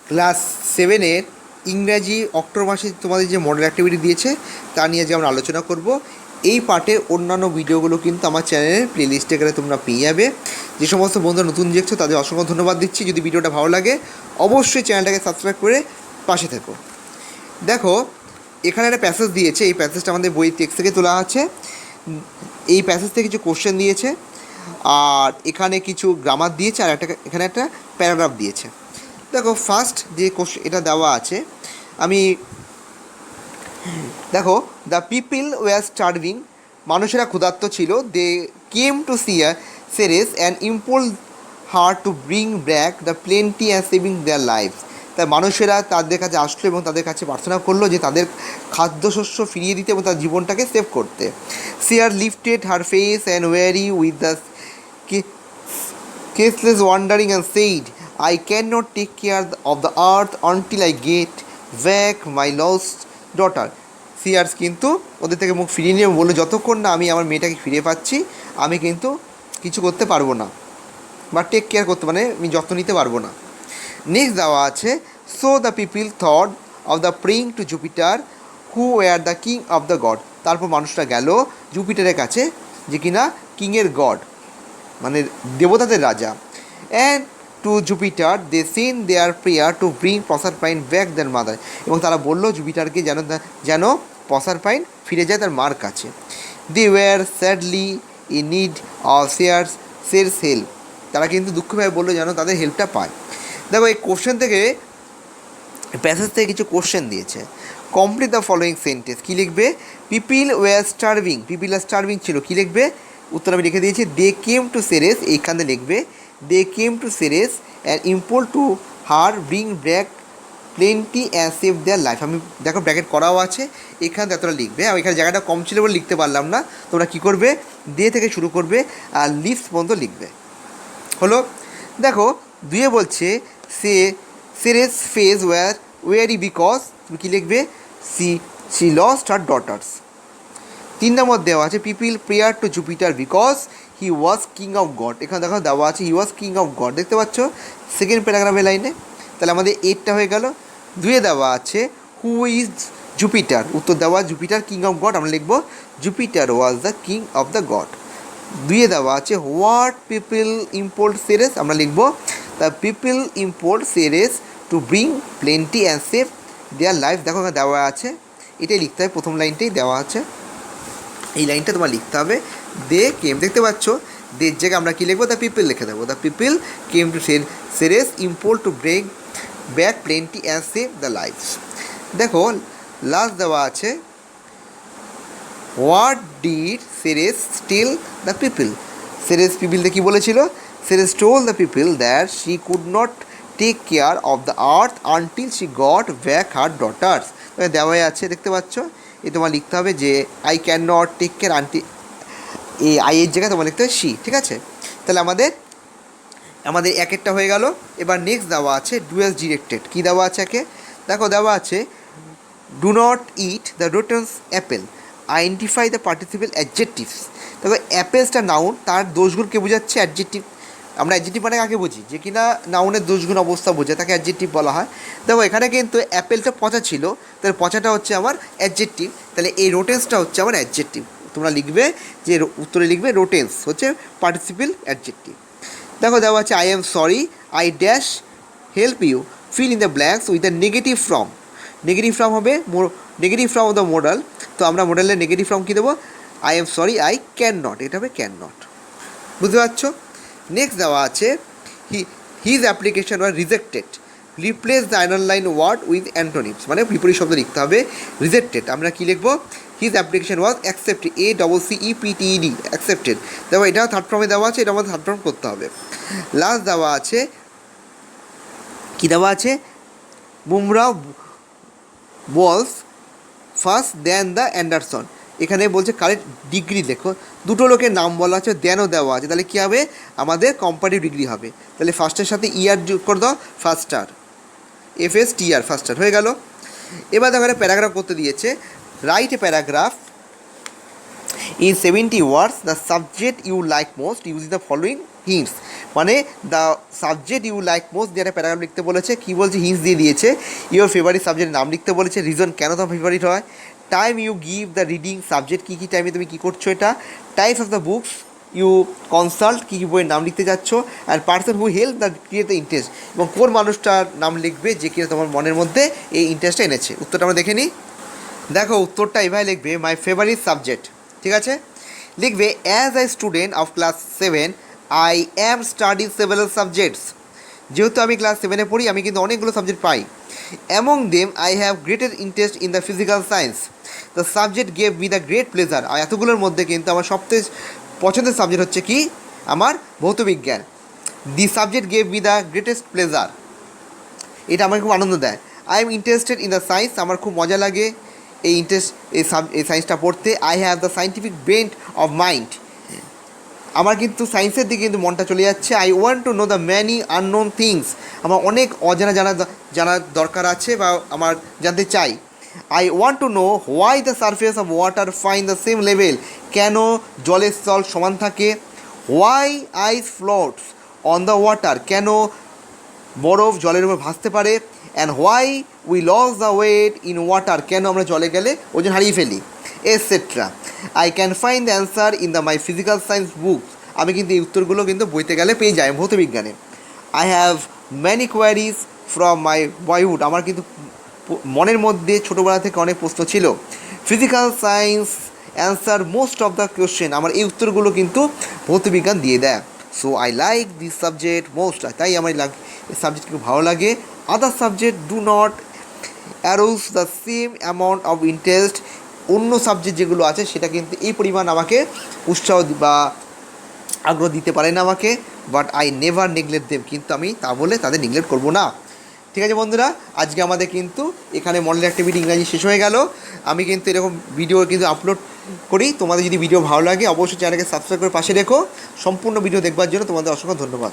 Class সেভেনের ইংরাজি October মাসে তোমাদের যে মডেল অ্যাক্টিভিটি দিয়েছে তা নিয়ে আজকে আমরা আলোচনা করব। এই পার্টে অন্যান্য ভিডিওগুলো কিন্তু আমার চ্যানেলের প্লেলিস্টে গেলে তোমরা পেয়ে যাবে। যে সমস্ত বন্ধুরা নতুন দেখছো তাদের অসংখ্য ধন্যবাদ দিচ্ছি। যদি ভিডিওটা ভালো লাগে অবশ্যই চ্যানেলটাকে সাবস্ক্রাইব করে পাশে থেকো। দেখো, এখানে একটা প্যাসেজ দিয়েছে, এই প্যাসেজটা আমাদের বই টেক্সট থেকে তোলা আছে। এই প্যাসেজ থেকে কিছু কোশ্চেন দিয়েছে, আর এখানে কিছু গ্রামার দিয়েছে, আর এখানে একটা প্যারাগ্রাফ দিয়েছে। দেখো, ফার্স্ট যে কোশ্চেন এটা দেওয়া আছে, আমি দেখো, দ্য পিপল ওয়ার স্টার্ভিং, মানুষেরা ক্ষুধার্ত ছিল। They came to Ceres and implored her to bring back the plenty and saving their life. তাই মানুষেরা তাদের কাছে আসলো এবং তাদের কাছে প্রার্থনা করলো যে তাদের খাদ্যশস্য ফিরিয়ে দিতে এবং তার জীবনটাকে সেভ করতে। Ceres lifted her face and weary with the caseless wandering and said, I cannot take care of the earth until I get back my lost daughter. সিয়ার্স কিন্তু ওদের থেকে মুখ ফিরিয়ে নিয়ে বললো, যতক্ষণ না আমি আমার মেয়েটাকে ফিরে পাচ্ছি আমি কিন্তু কিছু করতে পারবো না, বা টেক কেয়ার করতে, মানে আমি যত্ন নিতে পারবো না। নেক্সট দেওয়া আছে, so the people thought of the praying to Jupiter who were the king of the god. তারপর মানুষরা গেল জুপিটারের কাছে, যে কিনা কিংয়ের গড, মানে দেবতাদের রাজা। And to Jupiter they send their prayer to bring Proserpine back their mother. এবং তারা বললো জুপিটারকে যেন প্রসারপাইন ফিরে যায় তার মার কাছে। They were sadly in need of Ceres' help. তারা কিন্তু দুঃখভাবে বললো যেন তাদের হেল্পটা পায়। দেখো, এই কোশ্চেন থেকে, প্যাসেজ থেকে কিছু কোশ্চেন দিয়েছে। Complete the following sentence. কী লিখবে? People were starving, people are starving ছিল, কী লিখবে? উত্তর আমি লিখে দিয়েছি, দে কেম টু সেরেস, এইখানে লিখবে they came to Ceres and implore to her bring back plenty and save their life. আমি দেখো ব্র্যাকেট করাও আছে, এখানে এতটা লিখবে। আর এখানে জায়গাটা কম ছিল বলে লিখতে পারলাম না। তোমরা কী করবে? দে থেকে শুরু করবে আর লিভস পর্যন্ত লিখবে। হলো। দেখো, দুয়ে বলছে সেরেস ফেজ ওয়ারি বিকজ, তুমি কী লিখবে? She lost her daughters. 3 number দেওয়া আছে, people prayer to Jupiter because he was king of god. এখানে দেখো দেওয়া আছে he was king of god, দেখতে পাচ্ছ সেকেন্ড প্যারাগ্রাফের লাইনে। তাহলে আমাদের 8টা হয়ে গেল। দুয়ে দেওয়া আছে হু ইজ জুপিটার, উত্তর দেওয়া জুপিটার কিং অফ গড, আমরা লিখবো Jupiter was the king of the god. দুয়ে দেওয়া আছে হোয়াট পিপল ইম্পোর্ট সেরেস, আমরা লিখবো the people import Ceres to bring plenty and save their life. দেখো এখানে দেওয়া আছে, এটাই লিখতে হবে, প্রথম লাইনটাই দেওয়া আছে, এই লাইনটা তোমার লিখতে হবে। দে কেম, দেখতে পাচ্ছ দের জায়গায় আমরা কী লিখবো? দ্য পিপল লিখে দেবো। The people came to Ceres implored to bring back plenty and save the life. দেখো লাস্ট দেওয়া আছে, what did Ceres tell the people. Ceres পিপলকে কী বলেছিল? Ceres told the people that she could not take care of the earth until she got back her daughters. দেওয়াই আছে, দেখতে পাচ্ছ। এ তোমার লিখতে হবে যে I can not take care এই আইয়ের জায়গায় তোমার লিখতে হবে শি, ঠিক আছে? তাহলে আমাদের এক একটা হয়ে গেল। এবার নেক্সট দেওয়া আছে ডুয়েলস ডিরেক্টেড। কী দেওয়া আছে একে? দেখো দেওয়া আছে, do not eat the rotten apple, identify the participle adjectives. দেখো অ্যাপেলসটা নাউন, তার দোষগুণকে বোঝাচ্ছে অ্যাডজেক্টিভ। আমরা অ্যাডজেক্টিভ মানে কাকে বুঝি? যে কিনা নাউনের দোষগুণ অবস্থা বোঝায়, তাকে অ্যাডজেক্টিভ বলা হয়। দেখো এখানে কিন্তু অ্যাপেলটা পচা ছিল, তাহলে পচাটা হচ্ছে আমার অ্যাডজেক্টিভ, তাহলে এই রোটেন্সটা হচ্ছে আমার অ্যাডজেক্টিভ। তোমরা লিখবে যে উত্তরে লিখবে রোটেন্স হচ্ছে পার্টিসিপেল অ্যাডজেক্টিভ। দেখো দেওয়া আছে, I am sorry I dash help you fill in the blanks with the negative form. Negative form হবে negative form of the modal, তো আমরা মডেলের নেগেটিভ ফর্ম কী দেবো? I am sorry I can not, এটা হবে ক্যান নট। বুঝতে পারছো? নেক্সট দেওয়া আছে, his application were rejected, replace the underline word with antonyms, মানে বিপরীত শব্দ লিখতে হবে। রিজেক্টেড আমরা কী লিখবো? হিজ অ্যাপ্লিকেশন ওয়াজ অ্যাকসেপ্টেড, ACCEPTED, অ্যাকসেপ্টেড। দেখো এটাও থার্ড ফর্মে দেওয়া আছে, এটা আমাদের থার্ড ফর্ম করতে হবে। লাস্ট দেওয়া আছে, কী দেওয়া আছে? বুমরা বলস ফার্স্ট দেন দ্য অ্যান্ডারসন। এখানে বলছে কারেক্ট ডিগ্রি লেখো, দুটো লোকের নাম বলা আছে, দেনও দেওয়া আছে, তাহলে কী হবে? আমাদের কম্পারেটিভ ডিগ্রি হবে। তাহলে ফার্স্টের সাথে ইয়ার যোগ করে দাও, ফার্স্টার, FSTR, ফার্স্টার হয়ে গেল। এবার দেখো একটা প্যারাগ্রাফ করতে দিয়েছে, write a paragraph in 70 words the subject you like most using the following hints. মানে the subject you like most দিয়ে একটা প্যারাগ্রাফ লিখতে বলেছে, কী বলছে, হিন্টস দিয়ে দিয়েছে। ইউর ফেভারিট সাবজেক্টের নাম লিখতে বলেছে, রিজন কেন তোমার ফেভারিট হয়, time you give the reading, subject কী কী টাইমে তুমি কী করছো এটা, types of the books you consult, কী কী বইয়ের নাম লিখতে যাচ্ছ, and person who help the create the interest, এবং কোন মানুষটার নাম লিখবে যে কিনা তোমার মনের মধ্যে এই ইন্টারেস্টটা এনেছে। উত্তরটা আমরা দেখে নিই। দেখো উত্তরটা এভাবে লিখবে, মাই ফেভারিট সাবজেক্ট, ঠিক আছে, লিখবে as I student of class 7 I am study several subjects. যেহেতু আমি ক্লাস 7-এ পড়ি, আমি কিন্তু অনেকগুলো সাবজেক্ট পাই। Among them I have greater interest in the physical science, the subject gave me the great pleasure. আর এতগুলোর মধ্যে কিন্তু আমার সবথেকে পছন্দের সাবজেক্ট হচ্ছে কি, আমার ভৌতবিজ্ঞান। The subject gave me the greatest pleasure, এটা আমাকে খুব আনন্দ দেয়। I am interested in the science, আমার খুব মজা লাগে এই সায়েন্সটা পড়তে। I have the scientific bent of mind, আমার কিন্তু সায়েন্সের দিকে কিন্তু মনটা চলে যাচ্ছে। I want to know the many unknown things, আমার অনেক অজানা জানার দরকার আছে বা আমার জানতে চাই। I want to know why the surface of water fine the same level, কেন জলের স্থল সমান থাকে। Why ice floats on the water, কেন বরফ জলের উপর ভাসতে পারে। And why we lose the weight in water, কেন আমরা জলে গেলে ওজন হারিয়ে ফেলি, et cetera. I can find the answer in the my physical science book, আমি কিন্তু এই উত্তরগুলো কিন্তু বইতে গেলে পেয়ে যাই ভৌতবিজ্ঞানে। I have many queries from my boyhood, আমার কিন্তু মনের মধ্যে ছোটোবেলা থেকে অনেক প্রশ্ন ছিল। Physical science answer most of the question, আমার এই উত্তরগুলো কিন্তু ভৌতবিজ্ঞান দিয়ে দেয়। So I like this subject most, তাই আমার এই সাবজেক্ট খুব ভালো লাগে। Other subject do not arouse the same amount of interest, অন্য সাবজেক্ট যেগুলো আছে সেটা কিন্তু এই পরিমাণ আমাকে উৎসাহ বা আগ্রহ দিতে পারে না আমাকে। But I never neglect them, কিন্তু আমি তা বলে তাদের নেগলেক্ট করবো না। ঠিক আছে বন্ধুরা, আজকে আমাদের কিন্তু এখানে মডেল অ্যাক্টিভিটি ইংরাজি শেষ হয়ে গেল। আমি কিন্তু এরকম ভিডিও কিন্তু আপলোড করি, তোমাদের যদি ভিডিও ভালো লাগে অবশ্যই চ্যানেলকে সাবস্ক্রাইব করে পাশে রেখো। সম্পূর্ণ ভিডিও দেখবার জন্য তোমাদের অসংখ্য ধন্যবাদ।